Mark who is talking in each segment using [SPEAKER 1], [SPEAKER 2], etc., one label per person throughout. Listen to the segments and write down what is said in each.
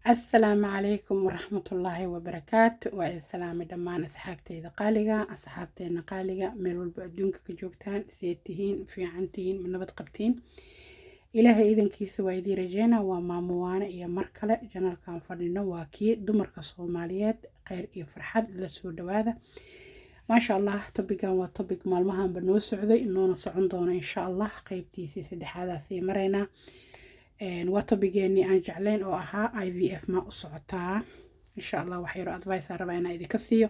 [SPEAKER 1] السلام عليكم ورحمة الله وبركاته والسلام دمان أصحابتي قالقة أصحابتي قالقة ميلول بأدونك كجوكتان سيتهين في عنتين من نبت قبتين إلهي إذن كيس ويدي رجينا وما موانا إيا مركلة جنال كان فرننا واكي دمرك الصوماليات خير إيا فرحاد لسو دواذا ما شاء الله طبقا وطبق مالمهان بنو سعودي إنو نصعون دونا إن شاء الله قيبتي سيسي هذا سي مرينا waa tobigeennii aan jeclayn oo ahaa IVF ma u socotaa insha Allah wax yaro advice rabaa inaan idinka siiyo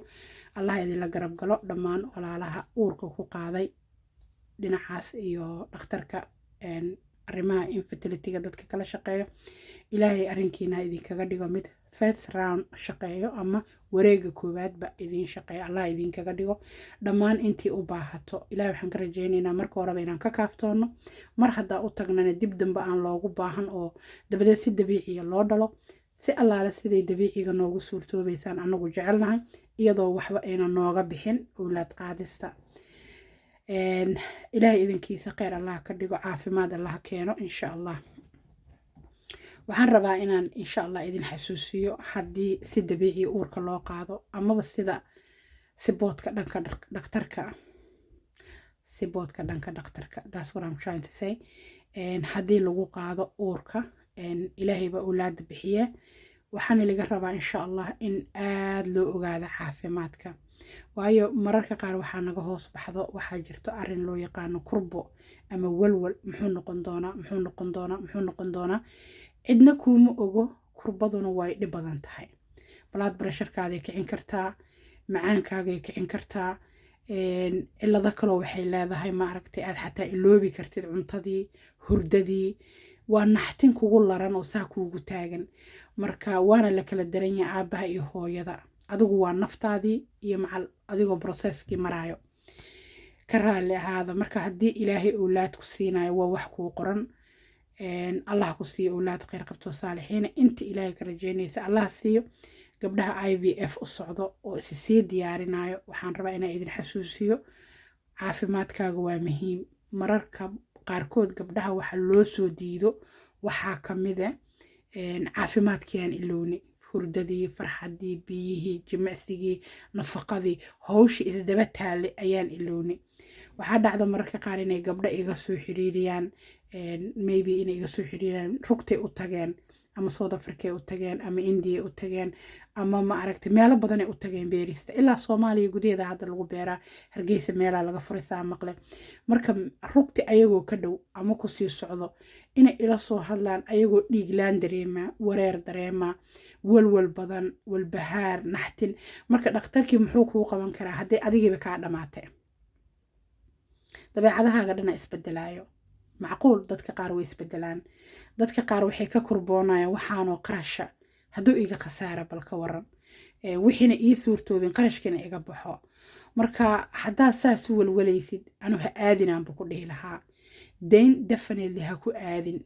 [SPEAKER 1] Allah idinla garab galo dhammaan walaalaha uurka ku qaaday dhinacaas iyo dhakhtarka arrimaha infertility-ga dadka kala shaqeeyo ilaahay arrinkiina idinkaga dhigo mid first round shaqeeyo ama wareega koowaadba idin shaqeeyo Allah idinkaga dhigo dhammaan intii u baahato ilaahay waxaan ka rajaynaynaa marka horeba inaan ka kaaftoono mar haddaa u tagnana dib dambe aan loogu baahan oo dabadeed si dabiiciya loo dhalo si allaale siday dabiiciga noogu suurtoobaysaan anagu jecelnahay iyadoo waxba ayna nooga bixin awlaad qaadista ilaahay idinkiisa khayr Allah ka dhigo caafimaad Allah keeno insha Allah waxaan rabaa inaan insha Allah idin xasuusiyo haddii si dabiici uurka loo qaado amaba sida siboodka dhanka dhakhtarka that's what I'm trying to say haddii lagu qaado uurka ilaahay baa awlaada bixiye waxaan laga rabaa insha Allah in aad loo ogaado caafimaadka waayo mararka qaar waxaa naga hoos baxdo waxaa jirto arrin loo yaqaano kurbo ama walwal muxuu noqon doonaa cidna kuuma ogo kurbaduna way dhib badan tahay blood pressure-kaaday kicin kartaa macaankaagay kicin kartaa cillado kaloo waxay leedahay ma aragtay aad xataa iloobi kartid cuntadii hurdadii waa naxtin kugu laran oo saa kuugu taagan marka waana la kala daran yahay aabbaha iyo hooyada adigu waa naftaadii iyo macal adigoo processkii maraayo ka raali ahaada marka haddii ilaahay awlaad ku siinayo waa wax kuu qoran Allah ku siiyo awlaad khayr qabto saalixiin inta ilaahay ka rajaynaysa Allah siiyo gabdhaha IVF u socdo oo sii diyaarinayo waxaan rabaa inaan idin xasuusiyo caafimaadkaaga waa muhiim mararka qaarkood gabdhaha waxa loo soo diido waxaa kamid ah caafimaadkeen ilowni hurdadii farxadii biyihii jimicsigii nafaqadii hawshii isdaba taale ayaan ilowni waxaa dhacda mararka qaar inay gabdha iga soo xiriiriyaan maybe inay iga soo xiriiriyaan rugtay u tageen ama South Africa u tageen ama India u tageen ama ma aragtay meelo badan ay u tageen beerista ilaa Soomaaliya gudaheeda hadda lagu beeraa Hargeysa meelaha laga furisaa maqle marka rugti ayagoo ka dhow ama ku sii socdo inay ila soo hadlaan ayagoo dhiiglaan dareema wareer dareema walwal badan walbahaar naxtin marka dhakhtarkii muxuu kuu qaban karaa haddii adigiiba kaa dhamaatay dabeecadahaaga dhana isbedelaayo macquul dadka qaar way isbedelaan dadka qaar waxay ka kurboonayaan waxaanoo qarasha hadduu iga khasaara bal ka waran wixiina ii suurtoobin qarashkiina iga baxo marka haddaad saas u walwalaysid anu ha aadinaanba ku dhihi lahaa dayn definitely ha ku aadin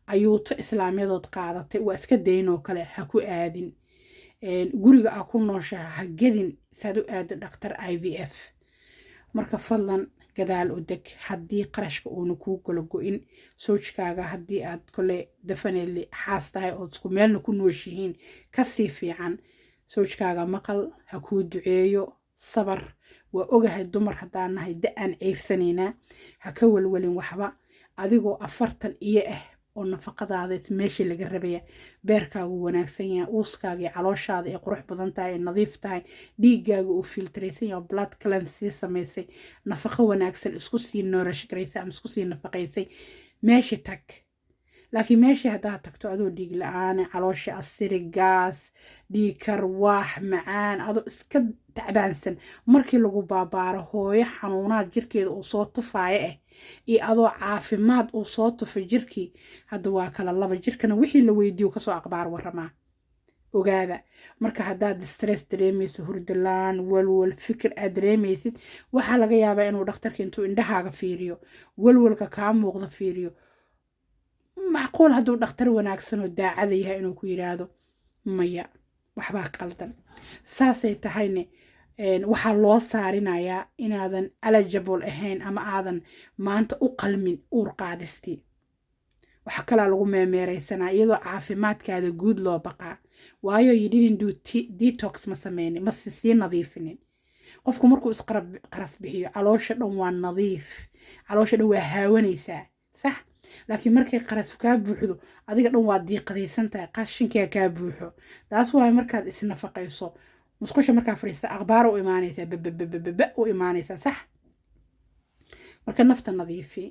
[SPEAKER 1] ayuuto islaamyadood qaadatay waa iska daynoo kale ha ku aadin guriga aa ku nooshaha ha gedin saad u aado dhakhtar IVF marka fadlan gadaal u deg haddii qarashka uuna kuu galo go-in soojkaaga haddii aad kole definitely xaas tahay ood isku meelna ku nooshihiin kasii fiican soojkaaga maqal ha kuu duceeyo sabar waa ogahay dumar haddaan nahay da-aan ceyrsanayna ha ka walwalin waxba adigoo 40 iyo oo nafaqadaada meeshii laga rabaya beerkaagu wanaagsan yahay uuskaaga iyo calooshaada ay qurux badan tahay nadiif tahay dhiigaaga uu filtraysan yahay blood cleanse samaysay nafaqo wanaagsan isku sii nourish gareysay ama isku sii nafaqaysay meeshii tag laakiin meeshii haddaa tagto adoo dhiig la-aan caloosha asiri gaas dhiig karwaax macaan adoo iska tacbaansan markii lagu baabaaro hooyo xanuunaad jirkeeda uu soo tufaaya iyo adoo caafimaad uu soo tufay jirkii hadda waa kala laba jirkana wixii la weydiiyo kasoo aqbaar waramaa ogaada marka haddaad stress dareemayso hurdalaan walwal fikir aad dareemaysid waxaa laga yaabaa inuu dhakhtarka intuu indhahaaga fiiriyo walwalka kaa muuqda fiiriyo macquul hadduu dhakhtar wanaagsan oo daacada yahay inuu ku yiraahdo maya waxbaa qaldan saasay tahayne waxaa loo saarinayaa inaadan eligible ahayn ama aadan maanta u qalmin uur qaadistii waxa kala lagu meemeeraysanaa iyadoo caafimaadkaada guud loo baqaa waayo you didn't do detox ma sameynin ma sii nadiifinin qofku markuu isqaras bixiyo caloosha dhan waa nadiif caloosha dhan waa haawanaysaa sax laakiin markay qaras kaa buuxdo adiga dhan waa diiqadaysan tahay qashinkaa kaa buuxo taas waaye markaad isnafaqayso musqusha markaa fadhiista akhbaar u imaanaysaa bababababa u imaanaysaa sax marka nafta nadiifi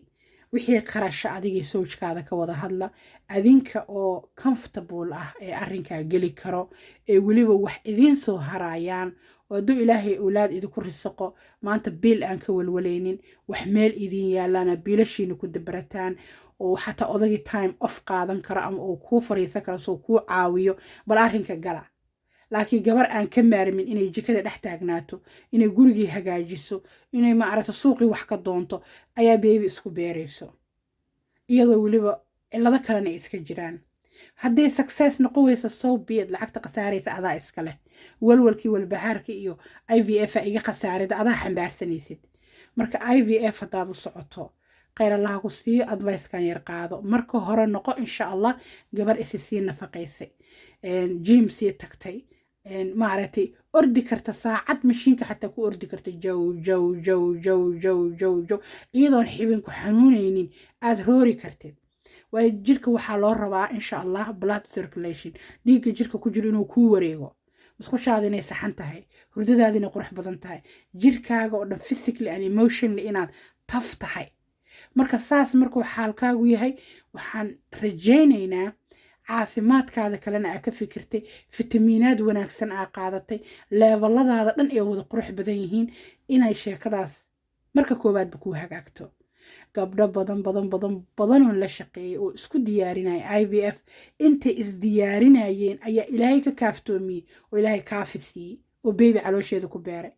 [SPEAKER 1] wixii qarasha adigii sawjkaada ka wada hadla adinka oo comfortable ah ee arrinkaa geli karo ee weliba wax idiin soo harayaan oo hadduu ilaahay awlaad idinku risaqo maanta biil aan ka walwalaynin wax meel idiin yaalaana biilashiina ku dabarataan oo xataa odagii time off qaadan karo ama uu kuu fariisan karo soo kuu caawiyo bal arrinka gala laakiin gabar aan ka maarmin inay jikada dhex taagnaato inay gurigii hagaajiso inay maaragta suuqii wax ka doonto ayaa beebi isku beerayso iyadoo weliba cillado kalena iska jiraan hadday success noqon weysa soo biyad lacagta khasaaraysa adaa iska leh walwalkii walbahaarka iyo IVF iga khasaarida adaa xambaarsanaysid marka IVF haddaad u socoto khayr allah ku siiyo advice-kan yar qaado marka hore noqo insha allah gabar isi sii nafaqaysay gym sii tagtay maaragtay ordi karta saacad mashiinka xataa ku ordi karta jow jow jow jow jow jow jow iyadoon xibinku xanuunaynin aad roori kartid waayo jirka waxaa loo rabaa insha allah blood circulation dhiigga jirka ku jiro inuu kuu wareego musqushaada inay saxan tahay hurdadaada inay qurux badan tahay jirkaaga oo dhan physically and emotionally inaad taf tahay marka saas markuu xaalkaagu yahay waxaan rajaynaynaa caafimaadkaada kalena aa ka fikirtay fitamiinaad wanaagsan aa qaadatay leeballadaada dhan ee wada qurux badan yihiin inay sheekadaas marka koowaadba kuu hagaagto gabdho badan oo la shaqeeyay oo isku diyaarinaya IVF intay isdiyaarinayeen ayaa ilaahay ka kaaftoomiyey oo ilaahay kaafi siiyey oo beebi caloosheeda ku beeray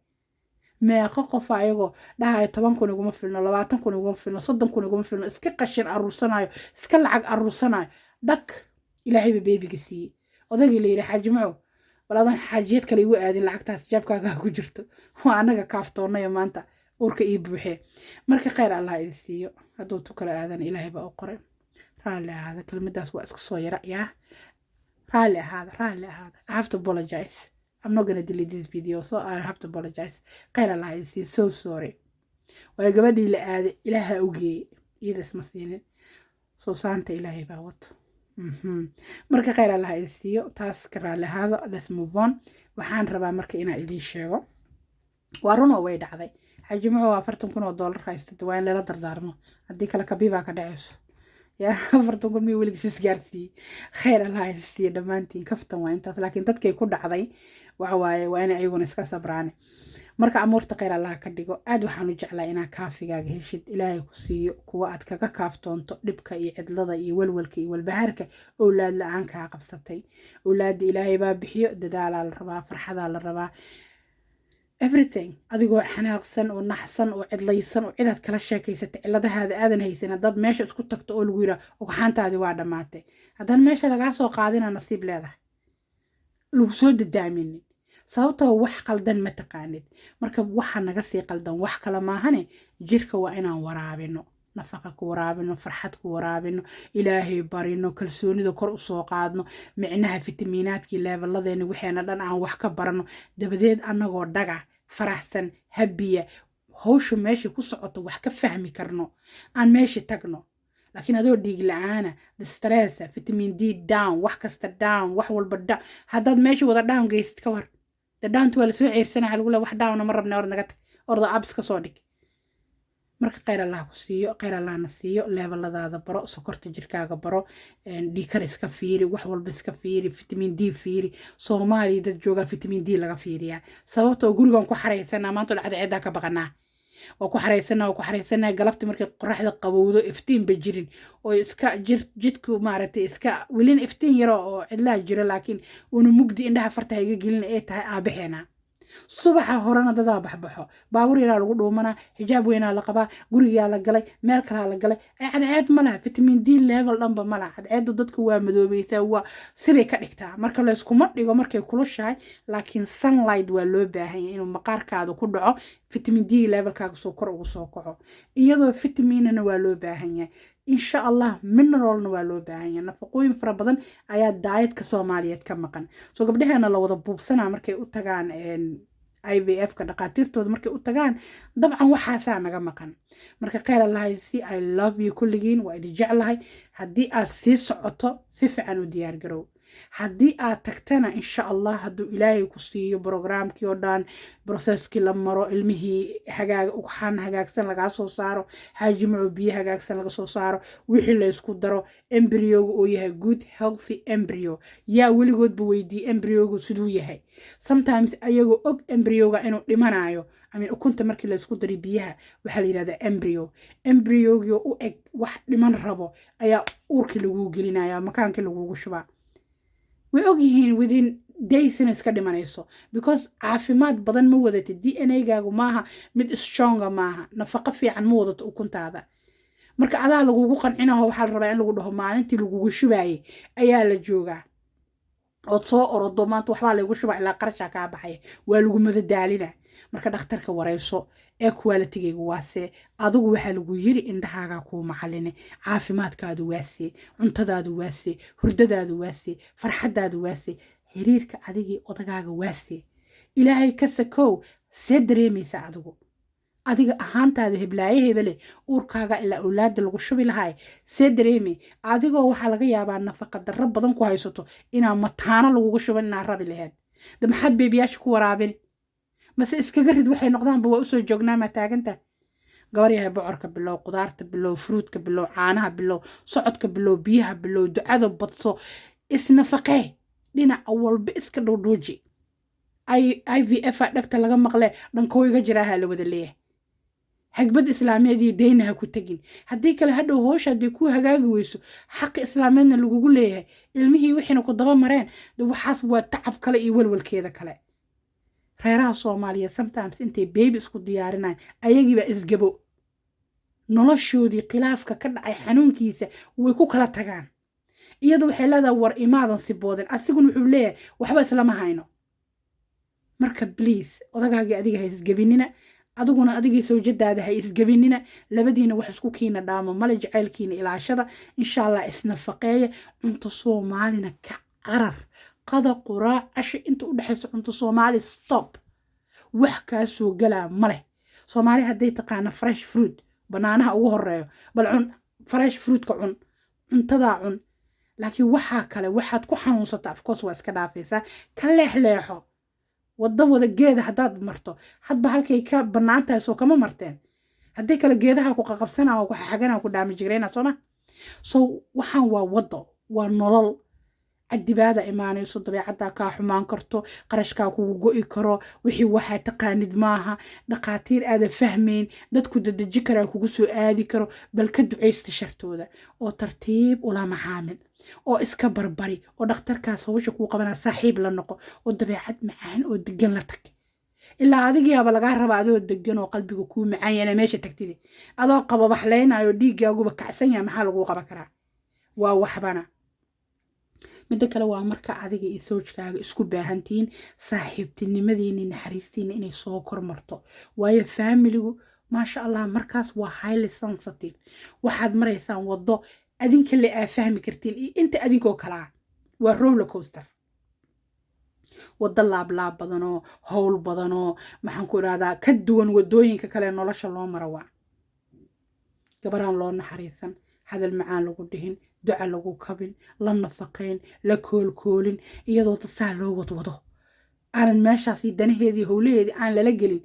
[SPEAKER 1] meeqa qof ayagoo dhahayo 10 kun iguma filno 20 kun iguma filno 30 kun iguma filno iska qashin aruursanayo iska lacag aruursanayo dhaq ilaahay beebiga siiyey odagii la yiri xaaji maco waladan xaajiyad kale igu aadin lacagtaas jabkaaga ku jirto waa anaga kaaftoonay maanta urka ii buuxee marka khayr allah idin siiyo hadduu tu kala aadan ilaahay baa u qoray raalli ahaada kelmadaas waa iska soo yara yaa raalli ahaada I have to apologize. I'm not gonna delete this video so I have to apologize khayr allah idin siiyo so sorry waa gabadhii la aaday ilaaha ogeey iidas ma siinin soo saanta ilaahay baa wato marka khayr allah idin siiyo taas ka raalli ahaada let's move on waxaan rabaa marka inaan idiin sheego waa run oo way dhacday xaaji maco $40,000 haysto waa in lala dardaarmo haddii kale kabibaa ka dhacayso yaa 40,000 mii weligiis isgaarsiiyey khayr allah idin siiyo dhammaantiin kaftan waa intaas laakiin dadkay ku dhacday waxa waaye waa inay ayaguna iska sabraane marka amuurta khayr allah ka dhigo aad waxaan u jeclaa inaad kaafigaaga heshid ilaahay ku siiyo kuwa aad kaga kaaftoonto dhibka iyo cidlada iyo walwalka iyo walbahaarka owlaad la-aan kaa qabsatay owlaadda ilaahay baa bixiyo dadaalaa la rabaa farxadaa la rabaa everything adigoo xanaaqsan oo naxsan oo cidlaysan oo cidaad kala sheekaysatay ciladahaada aadan haysan dad meesha isku tagto oo lagu yira ugxaantaadi waa dhamaatay haddana meesha lagaa soo qaadina nasiib leedahay lagu soo dadaaminin sababtoo wax qaldan ma taqaanid marka waxa naga sii qaldan wax kale maahane jirka waa inaan waraabino nafaqa ku waraabino farxad ku waraabino ilaahay barino kalsoonida kor u soo qaadno micnaha fitamiinaadkii leebaladeena waxeena dhan aan wax ka barano dabadeed anagoo dhaga faraxsan habiya hawshu meesha ku socoto wax ka fahmi karno aan meesha tagno laakiin adoo dhiig la'aana stress vitamin D down wax kasta down wax walba down haddaad meesha wada down geysid ka war downtu waa la soo ceyrsanaa lagu leeyahay wax down ma rabna or naga tag orda abs ka soo dhig marka khayr allah ku siiyo khayr allah na siiyo leebeladaada baro sokorta jirkaaga baro dhiikar iska fiiri wax walba iska fiiri vitamin D fiiri Soomaaliya dad jooga vitamin D laga fiiriyaa sababtoo gurigan ku xareysanaa maanta lacag ciidaa ka baqanaa waa ku xareysanaa galabti markay qoraxda qabowdo iftiin ba jirin oo iska jidku maaragtay iska wilin iftiin yaro oo cidlaa jiro laakiin una mugdi indhaha farta iga gelin ay tahay aabaxeena subaxa horena dadaa baxbaxo baawur yaraa lagu dhuumanaa xijaab weynaa la qabaa gurigaa la galay meel kalaa la galay cadceed ma laha vitamin D level dhanba ma laha cadceedu dadka waa madoobaysaa waa sibay ka dhigtaa marka layskuma dhigo markay kulushahay laakiin sunlight waa loo baahan yahay inuu maqaarkaada ku dhaco vitamin D levelkaaga soo kor ugu soo kaco iyadoo vitaminana waa loo baahan yahay insha allah mineralna waa loo baahan yahay nafaqooyin fara badan ayaa daayadka soomaaliyeed ka maqan soo gabdhaheena la wada buubsanaa markay u tagaan IVF-ka dhaqaatiirtooda markay u tagaan dabcan waxaasaa naga maqan marka kheyr allahay si I love you kulligiin waa idin jeclahay haddii aad sii socoto si fiican u diyaar garow haddii aad tagtana insha allah hadduu ilaahay ku siiyo brograamkii oo dhan broseskii la maro ilmihii ugxaan hagaagsan lagaa soo saaro xaajimaco biyo hagaagsan laga soo saaro wixii laysku daro embryoga oo yahay good healthy embryo yaa weligoodba weydiiye embryogu siduu yahay sometimes ayagoo og embryoga inuu dhimanayo ukunta markii laysku daray biyaha waxaa la yidhahdaa embryogi u eg wax dhiman rabo ayaa uurkii laguu gelinaya makaankii lagugu shubaa way ogyihiin within days inay iska dhimanayso because caafimaad badan ma wadatid DNA-gaagu maaha mid stronga maaha nafaqo fiican ma wadato ukuntaada marka adaa lagugu qancinaho waxaa la rabaa in lagu dhaho maalintii lagugu shubaayey ayaa la joogaa ood soo orodo maanta waxbaa laygu shubaa ilaa qarashaa kaa baxaya waa lagu madadaalina marka dhakhtarka warayso ee qualitigaygu waasee adigu waxaa lagu yiri indhahaagaa kuu macaline caafimaadkaadu waasee cuntadaadu waasee hurdadaadu waasee farxadaadu waasee xiriirka adigii odagaaga waasee ilaahay ka sakow see dareemaysa adiga ahaantaada heblaayaheeda leh uurkaaga ilaa awlaada lagu shubi lahaay see dareemay adigoo waxaa laga yaabaa nafaqa darro badan ku haysato inaa mataano lagugu shuban inaa rabi laheed de maxaad beebiyaasha ku waraabin mase iskaga rid waxay noqdaanba waa usoo joognaa maa taaganta gabar yahay bocorka bilow qudaarta bilow fruudka bilow caanaha bilow socodka bilow biyaha bilow ducada badso isnafaqee dhinaca walba iska dhowdhooji IVF dhagta laga maqle dhankoo iga jiraaha la wada leeyahay hagbad islaameed iyo deynaha ku tegin haddii kale hadhow hoosha haddii ku hagaagi weyso xaqi islaameedna lagugu leeyahay ilmihii wixiina ku daba mareen waxaas waa tacab kale iyo walwalkeeda kale reeraha soomaaliyeed sometimes intay beebi isku diyaarinayan ayagiibaa isgabo noloshoodii khilaafka ka dhacay xanuunkiisa way ku kala tagaan iyadu waxay leedahay war imaadan sibooden asiguna wuxuu leeyahay waxba islama hayno marka please odagaagii adiga ha isgabinina adiguna adigii sawjadaada ha isgabinina labadiina wax isku kiina dhaamo male jacaylkiina ilaashada insha allah isnafaqeeya cunto soomaalina ka carar qada quraac casho inta u dhexayso cunto soomaali stop wax kaa soo galaa male soomaali hadday taqaana fresh fruit banaanaha ugu horeeyo bal cun fresh fruitka cuntadaa cun laakiin waxaa kale waxaad ku xanuunsata afcourse waa iska dhaafaysaa ka leexleexo wada geeda haddaad marto hadba halkay ka bannaan tahay soo kama marteen haddii kale geedaha ku qaqabsanaa oo ku xaganaa ku daamijirayna sooma so waxaan waa wado waa nolol cadibaada imaanayso dabeecaddaa kaa xumaan karto qarashkaa kugu go'i karo wixii waxaa taqaanid maaha dhaqaatiir aada fahmayn dadku dadeji karaa kugu soo aadi karo bal ka ducaysta shartooda oo tartiib ula maxaamil oo iska barbari oo dhakhtarkaas hawsha kuu qabanaa saaxiib la noqo oo dabeecad macaan oo degan la tag ilaa adigiiaba lagaa raba adoo degan oo qalbiga kuu macaan yana meesha tagtide adoo qaba baxlaynayo dhiiggaaguba kacsan yaha maxaa laguu qaban karaa waa waxbana midda kale waa marka adiga iyo sawjkaaga isku baahantihiin saaxiibtinimadiini naxariistiina inay soo kormarto waayo faamiligu maasha allah markaas waa highly sensitive waxaad maraysaan wado adinka le aa fahmi kartiin iyo inta adinkoo kalaa waa roller coaster wado laablaab badanoo howl badanoo maxaan ku idhahdaa ka duwan wadooyinka kale nolosha loo mara waa gabaraan loo naxariisan hadal macaan lagu dhihin duca lagu kabin la nafaqayn la koolkoolin iyadoo dasaa loo wadwado aanan meeshaasi danaheedii howlaheedii aan lala gelin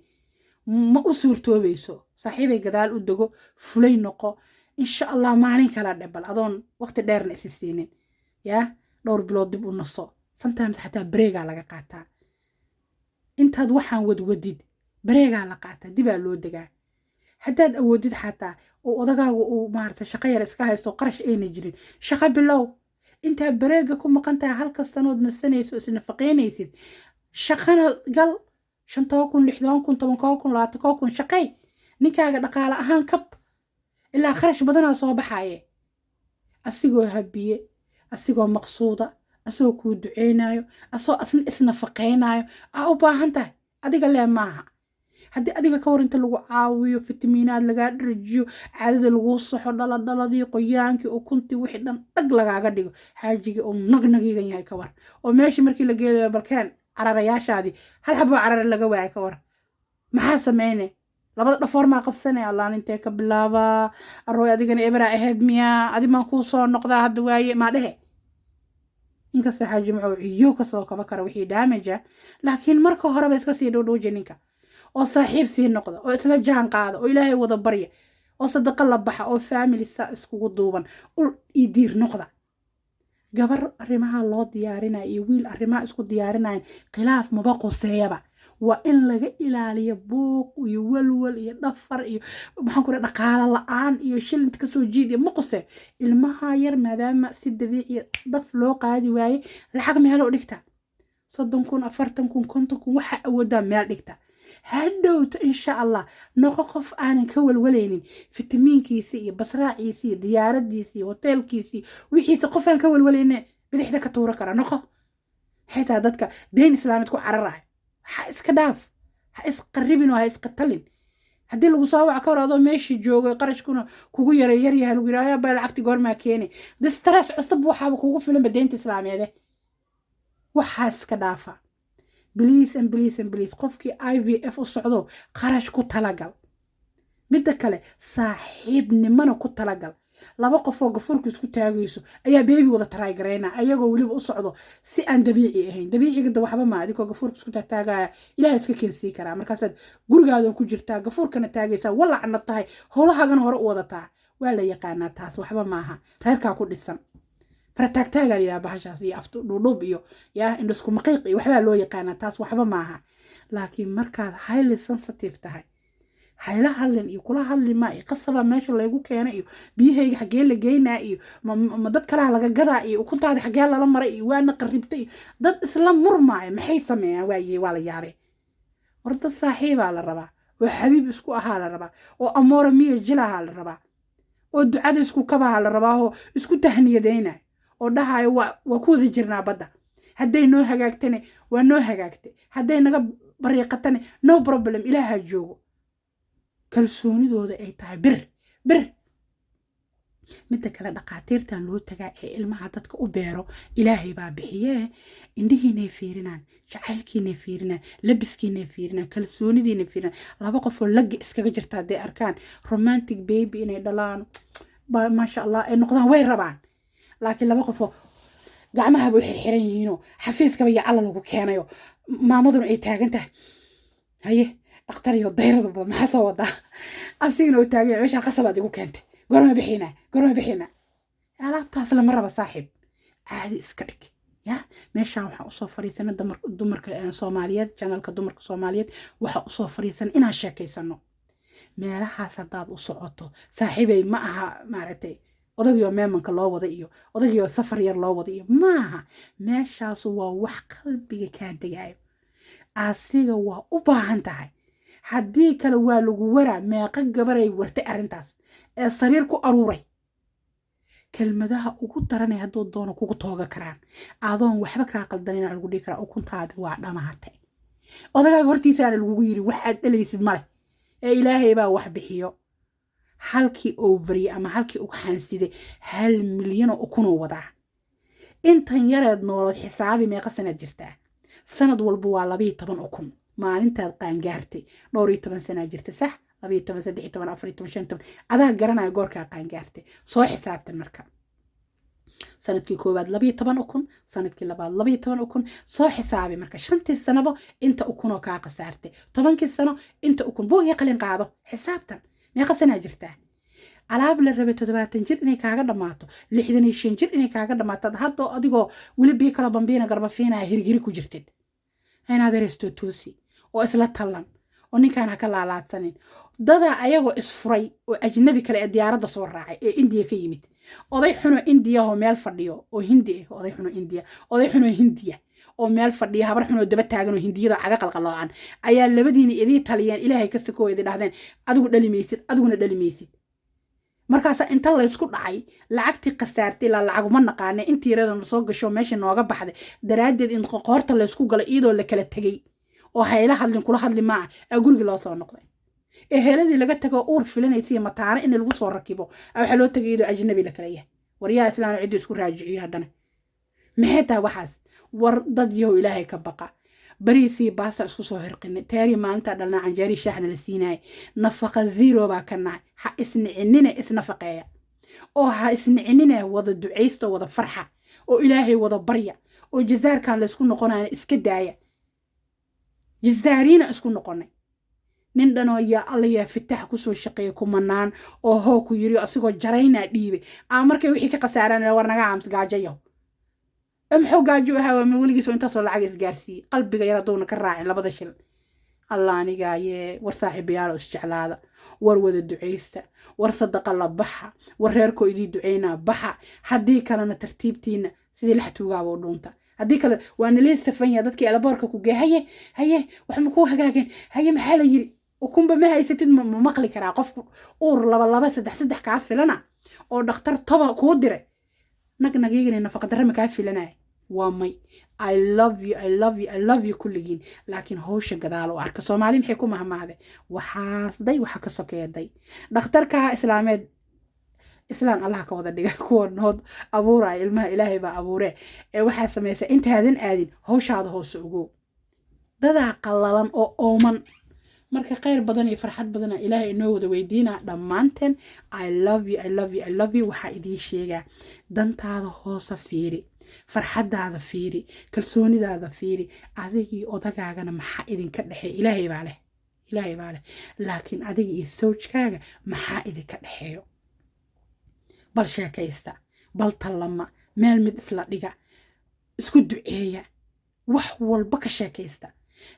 [SPEAKER 1] ma u suurtoobayso saaxiibay gadaal u dego fulay noqo insha allah maalin kala dhebal adoon waqti dheerna isi siinin yaa dhowr bilood dib u naso sometimes xataa bareegaa laga qaataa intaad waxaan wadwadid bareegaa la qaataa dibaa loo degaa haddaad awoodid xataa oo odagaaga uu maarata shaqo yar iska haysto qarash ayna jirin shaqo bilow intaa bareega ku maqan tahay halka sanood nasanayso isnafaqaynaysid shaqana gal 5,000 6,000 10,000 20,000 shaqay ninkaaga dhaqaale ahaan kab ilaa kharash badanaa soo baxaaye asigoo habiye asigoo maqsuuda asagoo kuu duceynayo asagoo asna isnafaqaynayo aa u baahan tahay adiga lee maaha haddii adiga ka warinta lagu caawiyo fitamiinaad lagaa dharjiyo caadada lagu saxo dhaladii qoyaankii ukuntii wixii dhan dhag lagaaga dhigo xaajigii oo nagnagiigan yahay ka war oo meeshii markii la geelayo balkeen cararayaashaadii hal xaboo carare laga waayay ka war maxaa sameyne labada dhafoor maa qabsanay allaan intee ka bilaabaa arooy adigana ebera ahayd miyaa adi maan kuu soo noqdaa hadda waaye maa dhehe inkastoo xaaji macuu ciyo kasoo kaba kara wixii daamaja laakiin marka horeba iska sii dhowdhowja ninka oo saaxiib sii noqda oo isla jaan qaada oo ilaahay wada barya oo sadaqa la baxa oo family saa iskugu duuban ul iyo diir noqda gabar arrimaha loo diyaarinaya iyo wiil arrimaha isku diyaarinayan khilaaf maba quseeyaba waa in laga ilaaliyo buuq iyo walwal iyo dhafar iyo maxaan ku dhaqaale la'aan iyo shilinta kasoo jiid iyo ma qusee ilmaha yar maadaama si dabiici daf loo qaadi waaye lacag meeloo dhigta 30,000 40,000 50,000 waxa awoodaa meel dhigta hadhowta insha allah noqo qof aanan ka walwalaynin fitamiinkiisa iyo basraaciisa iyo diyaaradiisa iyo hoteelkiisa wixiisa qof aan ka walwalaynin bidixda ka tuura kara noqo xitaa dadka deen islaamid ku cararaay ha iska dhaaf ha isqarribin oo ha iska talin haddii lagu soo wac ka hor adoo meeshii joogo qarashkuna kugu yaray yar yahay lagu yidhahdo baa lacagti goormaa keeni distress cusub waxaaba kugu filanba deynta islaameede waxaa iska dhaafa biliis qofkii IVF u socdo qarash ku talagal midda kale saaxiibnimana ku talagal laba qof oo gafurka isku taagayso ayaa beebi wada taraagareena ayagoo weliba u socdo si aan dabiici ahayn dabiiciga waxba ma adigoo gafurka isku taagaya ilaahay iska keensii karaa markaasaad gurigaadan ku jirtaa gafurkana taagaysaa walacna tahay howlahaagan hore u wadataa waa la yaqaanaa taas waxba maaha reerkaa ku dhisan farataagtaagaa layidhaha bahashaas iyo aftu dhudhub iyo yaa indhasku maqiiq iyo waxbaa loo yaqaanaa taas waxba maaha laakiin markaad highly sensitive tahay hayla hadlin iyo kula hadli maa iyo qasaba meesha laygu keena iyo biyahayga xaggee la geynaa iyo ma dad kalaha laga gadaa iyo ukuntaada xaggee lala maray iyo waana qarribta iyo dad isla murmaaya maxay sameeyaan waaye waa la yaabee war dad saaxiibaa la rabaa oo xabiib isku ahaa la rabaa oo amoora miya jilahaa la rabaa oo ducada isku kabaha la rabaa oo isku tahniyadaynaya oo dhahayo waa ku wada jirnaa badda hadday noo hagaagtane waa noo hagaagtay hadday naga bariiqatane no problem ilaahaa joogo kalsoonidooda ay tahay bir midda kale dhaqaatiirtan loo tagaa ee ilmaha dadka u beero ilaahay baa bixiyee indhihiinay fiirinaan jacaylkiinay fiirinaan labiskiinay fiirinaan kalsoonidiinay fiirinaan laba qofoo lagga iskaga jirta hadday arkaan romantic baby inay dhalaan maasha allah ay noqdaan way rabaan laakiin laba qofoo gacmahaba u xirxiran yihiinoo xafiiskaba iyo alla lagu keenayo maamaduna ay taagan tahay haye dhakhtar iyo dayrada badan maxaa soo wadaa asigana oo taagan meeshaa qasabaad igu keentay gorma bixina alaabtaas lama raba saaxiib caadi iska dhig ya meeshaan waxaan usoo fariisana dumarka soomaaliyeed janalka dumarka soomaaliyeed waxaa usoo fariisana inaan sheekaysano meelahaas haddaad u socoto saaxiibay ma aha maaragtay odagiyoo meemanka loo wada iyo odagiyoo safar yar loo wada iyo maaha meeshaasu waa wax qalbiga kaa degaayo asiga waa u baahan tahay haddii kale waa lagu waraa meeqa gabaray wartay arrintaas ee sariir ku aruuray kelmadaha ugu daranay hadduu doono kugu tooga karaan adoon waxba kaa qaldanina lagu dhihi karaa ukuntaadi waa dhamaatay odagaaga hortiisaana lagugu yiri wax aad dhalaysid male ee ilaahay baa wax bixiyo halkii ovary ama halkii ugu xaansiday 1 milyan oo ukunoo wadaa intan yareed noolood xisaabi meeqa sanad jirtaa sanad walba waa 12 ukun maalintaad qaangaartay 12 sana jirta sax 12 13 14 15 adaa garanaya goorkaa qaangaartay soo xisaabtan marka sanadkii koowaad 12 ukun sanadkii labaad 12 ukun soo xisaabi marka shantii sanabo inta ukunoo kaa qasaartay 10kii sano inta ukun buu qalin qaado xisaabtan meeqa sana jirtaa alaab la rabay 70 jir inay kaaga dhamaato 65 jir inay kaaga dhamaato hadda adigoo weli bii kala bambiina garba fiinaya hirgiri ku jirtid inaad reesto toosi oo isla talan oo ninkaan ha ka laalaadsanin dada ayagoo isfuray oo ajnabi kale ee diyaaradda soo raacay ee India ka yimid oday xuno India oo meel fadhiyo oo Hindi ah oday xuno Hindiya oo meel fadhiya habar xuno daba taagan oo Hindiyada caga qalqaloocan ayaa labadiina idii taliyeen ilaahay ka sakooyay dhahdeen adigu dhalimaysid adiguna dhalimaysid markaas inta la isku dhacay lacagtii qasaartay la lacag ma naqaan intii yaradana soo gasho meesha nooga baxday daraadeed in qoorta la isku galay iyadoo la kala tagay oo hayla hadlin kula hadli maa guriga loo soo noqday eheladii laga tago uur filanaysiiyo mataana in lagu soo rakibo waxaa loo tagay iyadoo ajnabi la kala yahay waryaha islaam cidii isku raajiciyo haddana maxay tahay waxaas war dad yahow ilaahay ka baqa bariisii baasa isku soo hirqinay teerii maalintaa dhalnaa canjeerii shaaxna la siinaayay nafaqa zero baa ka nahay ha isnicinine isnafaqeeya oo ha isnicinine wada ducaysta wada farxa oo ilaahay wada barya oo jazaarkan laysku noqonayna iska daaya jazaariina isku noqonay nin dhanoo yaa alla yaa fitaax kusoo shaqeeya kumanaan oo hoo ku yiri asigoo jaraynaa dhiibay markay wixii ka khasaaraan war naga aams gaajayo muxuu gaajo ahaa waa weligiisoo intaasoo lacag isgaarsiiyey qalbiga yar haduuna ka raacin labada shil allah anigaaye war saaxiibayaalo isjeclaada war wada ducaysta war sadaqa la baxa war reerkoo idii ducaynaa baxa haddii kalena tartiibtiina sidii lax tuugaaba u dhuunta haddii kale waa nalii safanya dadkii alaboorka ku gee haye wax ma kuu hagaageen haye maxaa la yiri ukunba ma haysatid ma maqli karaa qofku uur laba saddex kaa filana oo dhakhtar toba kuu diray nagyagina nafaqadara ma kaa filanaya waa may I love you kulligiin laakiin hawsha gadaal u arka soomaali maxay ku mahmaahday waxaasday waxa ka sokeeday dhakhtarka islaameed islaan allah ka wada dhiga kuwa nood abuuraya ilmaha ilaahay baa abuuree waxaa samaysa intaadan aadin hawshaada hoose ugu dadaa qallalan oo ooman marka khayr badan iyo farxad badan ilaahay inoo wada weydiina dhammaanteen I love you waxaa idii sheegaa dantaada hoose fiiri farxadaada fiiri kalsoonidaada fiiri adigii odagaagana maxaa idinka dhexeeya ilaahay baa leh laakiin adiga iyo sawjkaaga maxaa idinka dhexeeyo bal sheekaysta bal tallama meel mid isla dhiga isku duceeya wax walba ka sheekaysta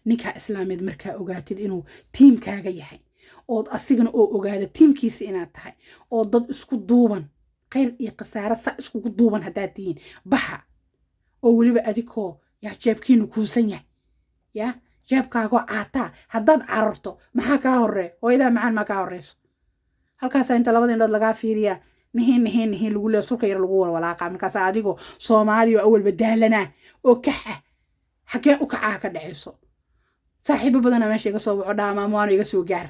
[SPEAKER 1] ninkaa islaameed markaa ogaatid inuu tiimkaaga yahay ood asigana oo ogaada tiimkiisa inaad tahay oo dad isku duuban khayr iyo khasaare sa iskugu duuban haddaad tihiin baxa oo weliba adigoo yaa jeebkiinu kuusan yahay yaa jeebkaagoo caataa haddaad cararto maxaa kaa horreeya hooyadaa macaan maa kaa horreyso halkaasaa inta labada indhood lagaa fiiriyaa nihiin lagu leeya sulka yar lagu walwalaaqa markaasaa adigoo soomaaliya oo awalba daalanaa oo kaxa xagee u kacaa ka dhacayso saaxiibo badanaa meesha iga soo waco dhaamaamaano iga soo gaar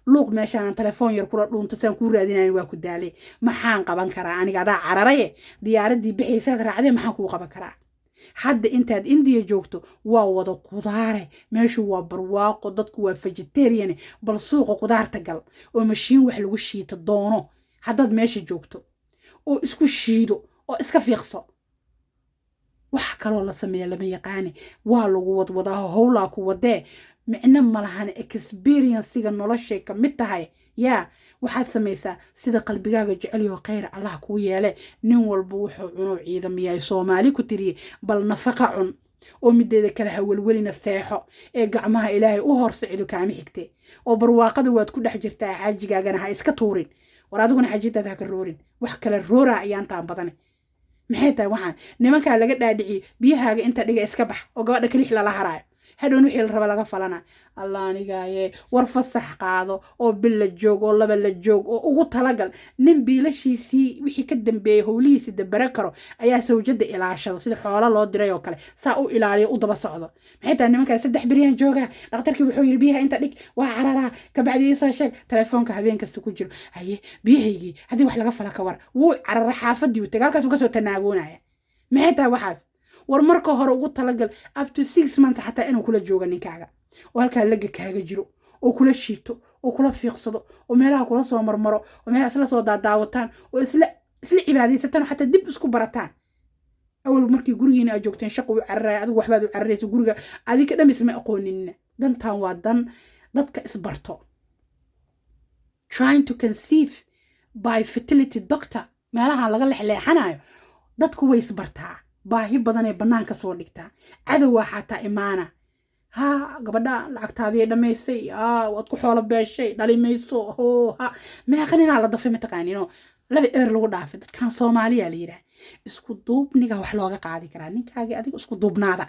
[SPEAKER 1] luuq meeshaan telefoon yar kula dhuunta saan kuu raadinayn waa ku daalay maxaan qaban karaa aniga adaa cararaye diyaaradii bixaysaad raacdee maxaan kuu qaban karaa hadda intaad indiya joogto waa wada qudaare meeshu waa barwaaqo dadku waa vegetarian bal suuqa qudaarta gal oo mashiin wax lagu shiito doono haddaad meesha joogto oo isku shiido oo iska fiiqso wax kaloo la sameeya lama yaqaani waa lagu wadwadaa howlaa ku wadee micno malahan experiencega noloshay ka mid tahay yaa waxaad samaysaa sida qalbigaaga jecelyo khayr allah kuu yeele nin walba wuxuu cuno ciidamiyaay soomaali ku tiriye bal nafaqa cun oo mideeda kale hawelwelina seexo ee gacmaha ilaahay u horsicido kaama xigte oo barwaaqada waad ku dhex jirtaa xaajigaagana ha iska tuurin war adiguna xajidaada ha ka roorin wax kale rooraa ayaantaan badane maxay tahay waxaan nimankaa laga dhaadhiciyey biyahaaga inta dhiga iska bax oo gabadha kalix lala haraayo hadhown wixii la raba laga falana allah anigaaye war fasax qaado oo bil la joog oo laba la joog oo ugu talagal nin biilashiisii wixii ka dambeeyey howlihiisi dabare karo ayaa sawjada ilaashado sida xoola loo diray oo kale saa u ilaaliyo u daba socdo maxay tahay nimankaa 3 biryaan joogaa dhakhtarkii wuxuu yiri biyaha inta dhig waa cararaa kabacdi isoo sheeg telefoonka habeen kasta ku jiro haye biyahaygii haddii wax laga fala ka war wuu carara xaafadii u tagay halkaas uu kasoo tanaagoonaya maxay tahay waxaas war marka hore ugu talagal up to 6 months xataa inuu kula jooga ninkaaga oo halkaa laga kaaga jiro oo kula shiito oo kula fiiqsado oo meelaha kula soo marmaro oo meelaha isla soo daadaawataan oo isla cibaadaysataan xataa dib isku barataan awal markii gurigiina aad joogteen shaqo u carray adigu waxbaad u carrayso guriga adinka dhamis ma aqoonin dantan waa dan dadka isbarto trying to conceive by fertility doctor meelaha laga leexleexanayo dadku way isbartaa baahi badan ee banaanka soo dhigtaa cadawaa xataa imaana ha gabadha lacagtaadii dhamaysay waad ku xoolo beeshay dhalimayso meeqaninaa la dafay mataqaanino laba eer lagu dhaafay dadkan soomaaliya la yidhaah isku duubniga wax looga qaadi karaa ninkaagii adiga isku duubnaada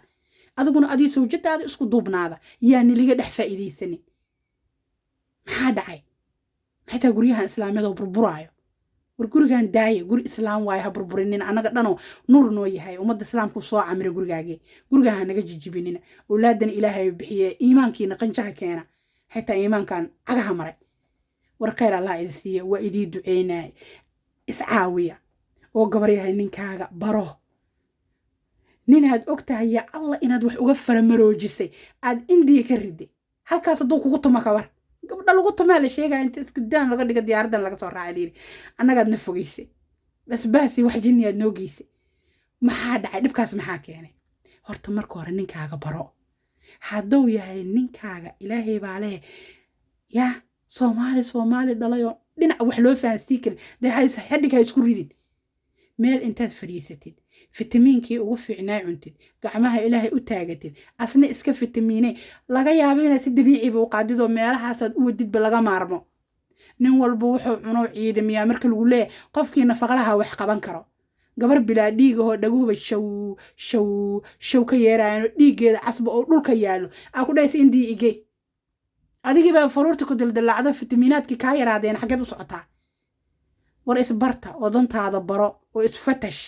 [SPEAKER 1] adiguna adii sawjadaada isku duubnaada yaa niliga dhex faa'iidaysanin maxaa dhacay maxay taa guryahan islaamiyada oo burburaayo war gurigan daaya guri islaam waaye ha burburinina annaga dhanoo nuur noo yahay ummadda islaamku soo camira gurigaagee gurigaan ha naga jijibinina awlaadana ilaahay bixiye iimaankiina qanjaha keena xitaa iimaankan cagaha maray war khayr allah idin siiya waa idii duceynaya iscaawiya oo gabar yahay ninkaaga baro ninaad og tahay yaa allah inaad wax uga faramaroojisay aad indiya ka riday halkaas hadduu kugu tuma kabar gabadha lagu tumaa la sheegaya inta iskudaan laga dhiga diyaaradan laga soo raacay liiri annagaad na fogaysay basbaasi wax jinniyaad noo geysay maxaa dhacay dhibkaas maxaa keenay horta marka hore ninkaaga baro hadduu yahay ninkaaga ilaahay baa leh yaa soomaali dhalayoo dhinac wax loo fahansii karin dee hadhig ha isku ridin meel intaad fadhiisatid fitamiinkii ugu fiicnaa cuntid gacmaha ilaahay u taagatid asna iska fitamiine laga yaabo inaad si dabiiciba u qaadidoo meelahaasaad u wadidba laga maarmo nin walba wuxuu cuno ciidamiyaa marka lagu leeyahay qofkii nafaqlaha wax qaban karo gabar bilaa dhiigahoo dhaguhuba shaw ka yeeraayano dhiiggeeda casba oo dhulka yaallo aa ku dhahaysa indii igey adigiibaa faruurta ku dildillacdo fitamiinaadkii kaa yaraadeen xaggeed u socotaa war isbarta oo dantaada baro oo isfatash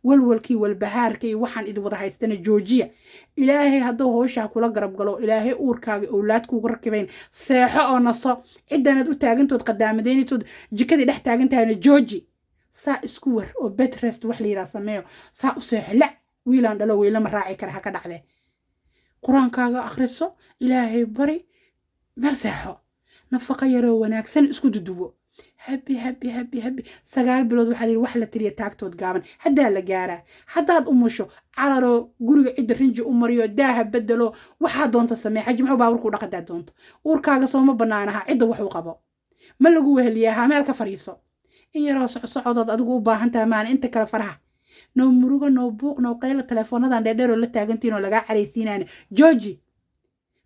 [SPEAKER 1] walwalkii walbahaarka iyo waxaan idin wada haystana joojiya ilaahay hadduu howshaa kula garab galo ilaahay uurkaaga owlaad kuugu rakibayn seexo oo naso ciddanaad u taagantood qadaamadaynaytood jikadii dhex taagantahayna jooji saa isku war oo bedrest wax la yidhaha sameeyo saa u seexo lac wiilaan dhalo weylama raaci kara ha ka dhacdee qur-aankaaga akhriso ilaahay bari meel seexo nafaqa yaroo wanaagsan isku duduwo habi 9 bilood waxaa layidhi wax la tiriya taagtood gaaban haddaa la gaaraa haddaad umusho cararoo guriga cidda rinji u mariyo daaha bedelo waxaa doonta samee xaji muxuu baaburkuu dhaqadaa doonto uurkaaga sooma bannaanaha cidda wax u qabo ma lagu weheliyaa ha meel ka fadhiiso in yaroo socsocodood adigu u baahan tahay maana inta kale faraha noo murugo noo buuq noo qaylo teleefoonadan dheerdheeroo la taagantiin oo lagaa caraysiinaani jooji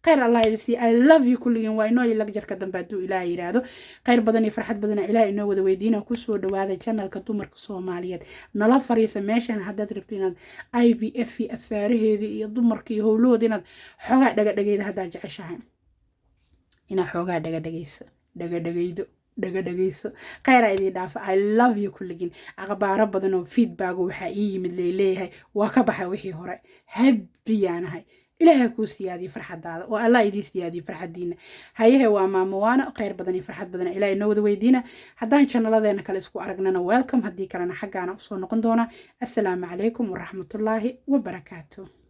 [SPEAKER 1] خير الله يدسي I love you كلين وإنه يلقى جرك دم بدو إلهي يرادو خير بدني فرحت بدنا إلهي إنه وذا ويدينا كسر دواذا channel كتومر كصوماليات نلا فريسة ماشان هداد ربطينا IVF في أفاره ذي يضمر كي هولو دينا حوغا دقا هدا جعشاهم إنا حوغا دقا خير إذي دافع I love you كلين أغبار بدنا feedback وحقيقي من ليليه وكبحا وحي هوري هبيانا هاي إلهي كو سيادي فرحة دادا والله يدي سيادي فرحة دينا هايه هو ماموانا خير بدني فرحة بدنا إلهي نوذ ويدينا هدان شان الله ذينا كالسكو أرقنانا ويلكم هدي كالنا حقانا أفصول نقندونا السلام عليكم ورحمة الله وبركاته